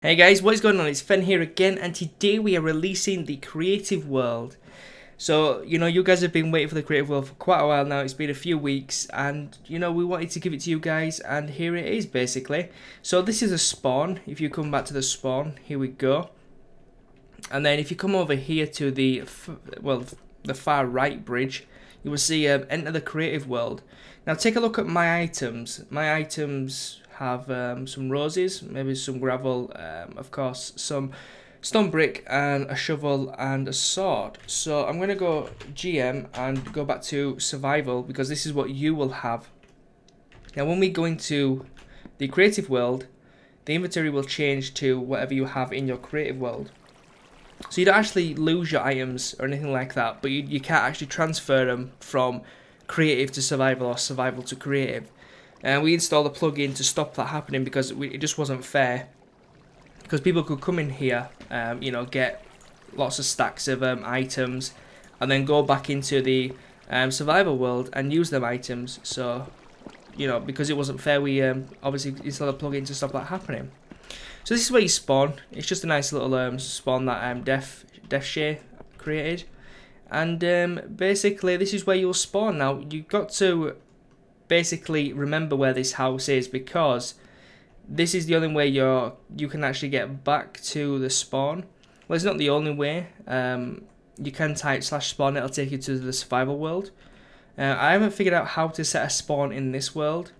Hey guys, what is going on? It's Fen here again, and today we are releasing the Creative World. So, you guys have been waiting for the Creative World for quite a while now. It's been a few weeks, and, we wanted to give it to you guys, and here it is, basically. So, this is a spawn. If you come back to the spawn, here we go. And then if you come over here to the far right bridge, you will see Enter the Creative World. Now, take a look at my items. My items have some roses, maybe some gravel, of course, some stone brick, and a shovel and a sword. So I'm going to go GM and go back to survival because this is what you will have. Now when we go into the creative world, the inventory will change to whatever you have in your creative world. So you don't actually lose your items or anything like that, but you can't actually transfer them from creative to survival or survival to creative. And we installed a plugin to stop that happening because it just wasn't fair. Because people could come in here, get lots of stacks of items, and then go back into the survival world and use them items. So, because it wasn't fair, we obviously installed a plugin to stop that happening. So this is where you spawn. It's just a nice little spawn that DefShay created, and basically this is where you'll spawn. Now you've got to basically remember where this house is, because this is the only way you can actually get back to the spawn. Well, it's not the only way. You can type /spawn, it'll take you to the survival world. I haven't figured out how to set a spawn in this world.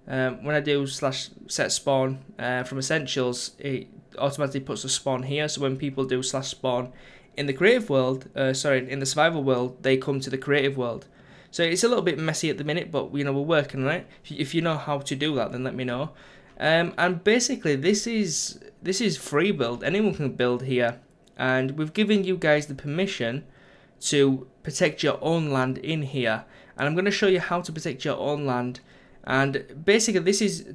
When I do /set spawn from essentials, it automatically puts a spawn here, so when people do /spawn in the creative world, in the survival world, they come to the creative world. So it's a little bit messy at the minute, but we're working on it. If you know how to do that, then let me know. And basically, this is free build. Anyone can build here, and we've given you guys the permission to protect your own land in here. And I'm going to show you how to protect your own land. And basically, this is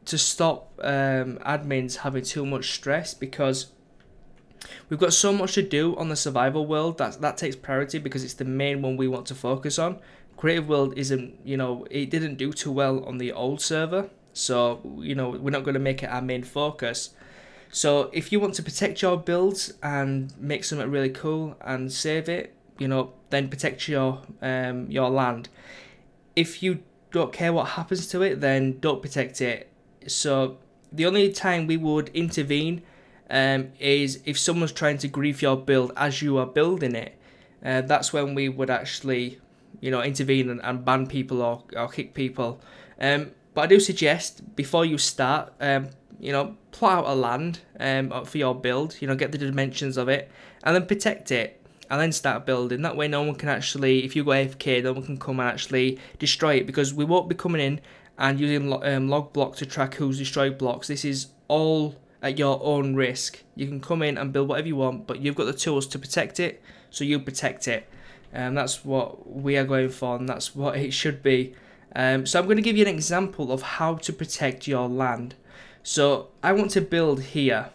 to stop admins having too much stress, because we've got so much to do on the survival world that takes priority because it's the main one we want to focus on. Creative world isn't, it didn't do too well on the old server, so we're not going to make it our main focus. So if you want to protect your builds and make something really cool and save it, then protect your land. If you don't care what happens to it, then don't protect it. So the only time we would intervene is if someone's trying to grief your build as you are building it. That's when we would actually, intervene and ban people or kick people. But I do suggest before you start, plot out a land for your build. Get the dimensions of it, and then protect it, and then start building. That way, no one can actually, if you go AFK, no one can come and actually destroy it, because we won't be coming in and using log block to track who's destroyed blocks. This is all at your own risk. You can come in and build whatever you want, but you've got the tools to protect it, so you protect it. And that's what we are going for, and that's what it should be. So I'm going to give you an example of how to protect your land. So I want to build here.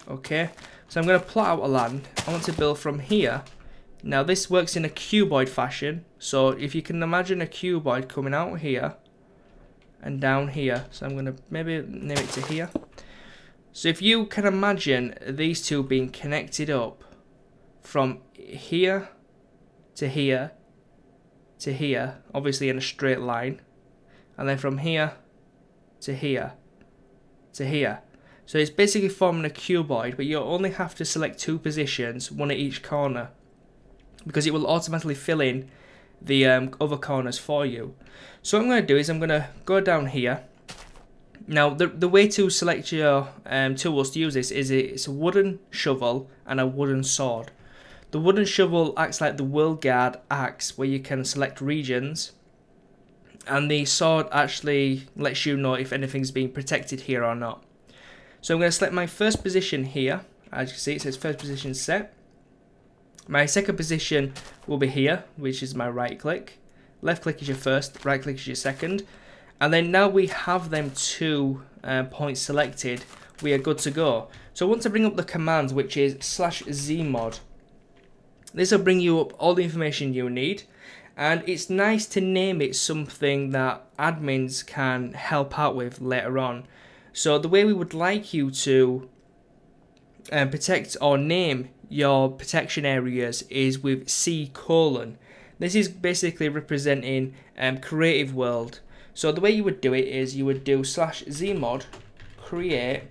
Okay, so I'm going to plot out a land. I want to build from here. Now this works in a cuboid fashion. So if you can imagine a cuboid coming out here and down here. So I'm going to maybe name it to here. So if you can imagine these two being connected up from here to here to here, obviously in a straight line, and then from here to here to here. So it's basically forming a cuboid, but you only have to select two positions, one at each corner, because it will automatically fill in the other corners for you. So what I'm going to do is I'm going to go down here. Now the way to select your tools to use this is it's a wooden shovel and a wooden sword. The wooden shovel acts like the world guard axe, where you can select regions, and the sword actually lets you know if anything's being protected here or not. So I'm going to select my first position here. As you can see, it says first position set. My second position will be here, which is my right click. Left click is your first, right click is your second. And then now we have them 2 points selected, we are good to go. So I want to bring up the command, which is /zmod. This will bring you up all the information you need, and it's nice to name it something that admins can help out with later on. So the way we would like you to protect or name your protection areas is with C colon. This is basically representing creative world. So the way you would do it is you would do /zmod create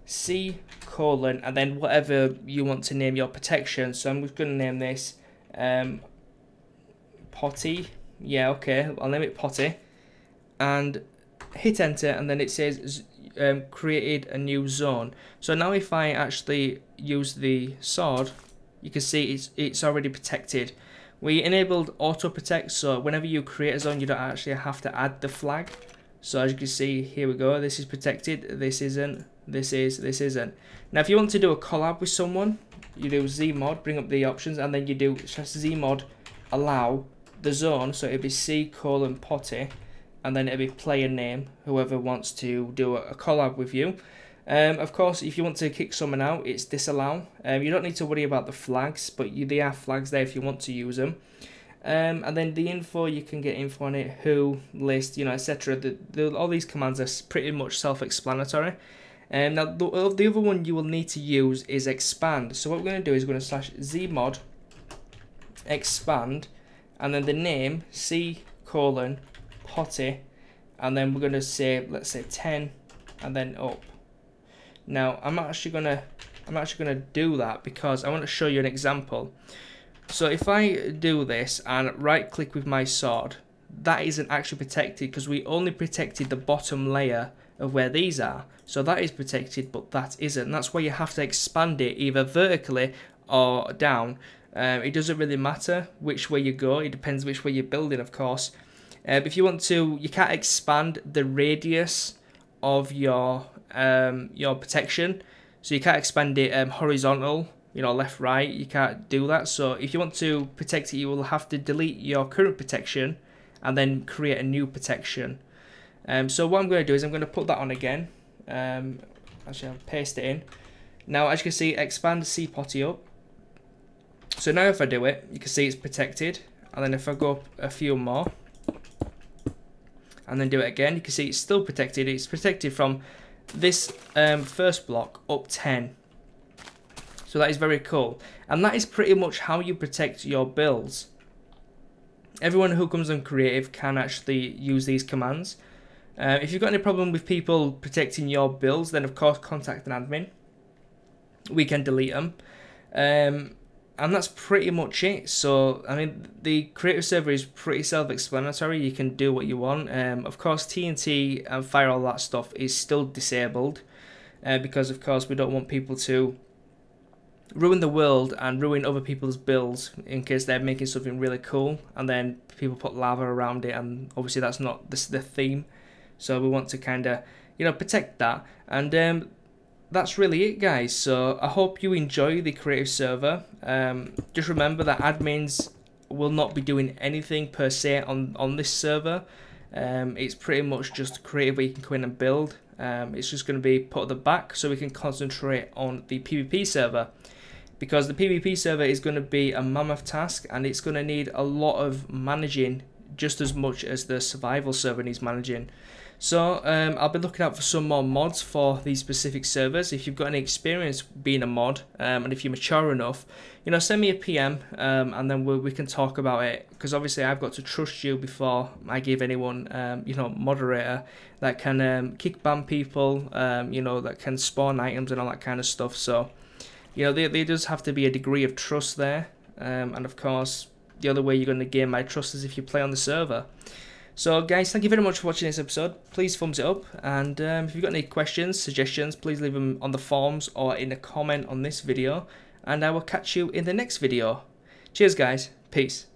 C colon and then whatever you want to name your protection. So I'm just going to name this potty. Yeah, okay, I'll name it potty and hit enter, and then it says created a new zone. So now if I actually use the sword, you can see it's already protected. We enabled auto protect, so whenever you create a zone you don't actually have to add the flag. So as you can see, here we go, this is protected, this isn't, this isn't. Now if you want to do a collab with someone, you do zmod, bring up the options, and then you do /zmod allow the zone, so it'd be C colon potty, and then it'll be player name, whoever wants to do a collab with you. Of course, if you want to kick someone out, it's disallow. You don't need to worry about the flags, but they are flags there if you want to use them. And then the info, you can get info on it, who, list, you know, etc. All these commands are pretty much self-explanatory. Now, the other one you will need to use is expand. So what we're going to do is we're going to /zmod expand, and then the name C colon potty, and then we're going to say, let's say 10 and then up. Now I'm actually gonna do that because I want to show you an example. So if I do this and right click with my sword, that isn't actually protected because we only protected the bottom layer of where these are. So that is protected, but that isn't. That's why you have to expand it either vertically or down. It doesn't really matter which way you go, it depends which way you're building, of course. If you want to, you can't expand the radius of your protection, so you can't expand it horizontal, you know, left, right, you can't do that. So if you want to protect it, you will have to delete your current protection and then create a new protection. So what I'm going to do is I'm going to put that on again. Actually, I'll paste it in. Now, as you can see, expand C potty up. So now if I do it, you can see it's protected, and then if I go up a few more and then do it again, you can see it's still protected. It's protected from this first block up 10. So that is very cool, and that is pretty much how you protect your builds. Everyone who comes on creative can actually use these commands. If you've got any problem with people protecting your builds, then of course contact an admin. We can delete them. And that's pretty much it. So, I mean, the creative server is pretty self-explanatory. You can do what you want. Of course, TNT and fire, all that stuff is still disabled. Because, of course, we don't want people to ruin the world and ruin other people's builds in case they're making something really cool. And then people put lava around it. And obviously, that's not the theme. So, we want to kind of, you know, protect that. And that's really it, guys. So I hope you enjoy the creative server. Just remember that admins will not be doing anything per se on this server. It's pretty much just creative where you can go in and build. It's just going to be put at the back so we can concentrate on the PvP server, because the PvP server is going to be a mammoth task and it's going to need a lot of managing just as much as the survival server needs managing. So I'll be looking out for some more mods for these specific servers. If you've got any experience being a mod, and if you're mature enough, you know, send me a PM, and then we can talk about it. Because obviously I've got to trust you before I give anyone, you know, moderator that can kick ban people, you know, that can spawn items and all that kind of stuff. So, you know, there does have to be a degree of trust there, and of course, the other way you're going to gain my trust is if you play on the server. So guys, thank you very much for watching this episode. Please thumbs it up, and if you've got any questions, suggestions, please leave them on the forums or in a comment on this video, and I will catch you in the next video. Cheers guys, peace.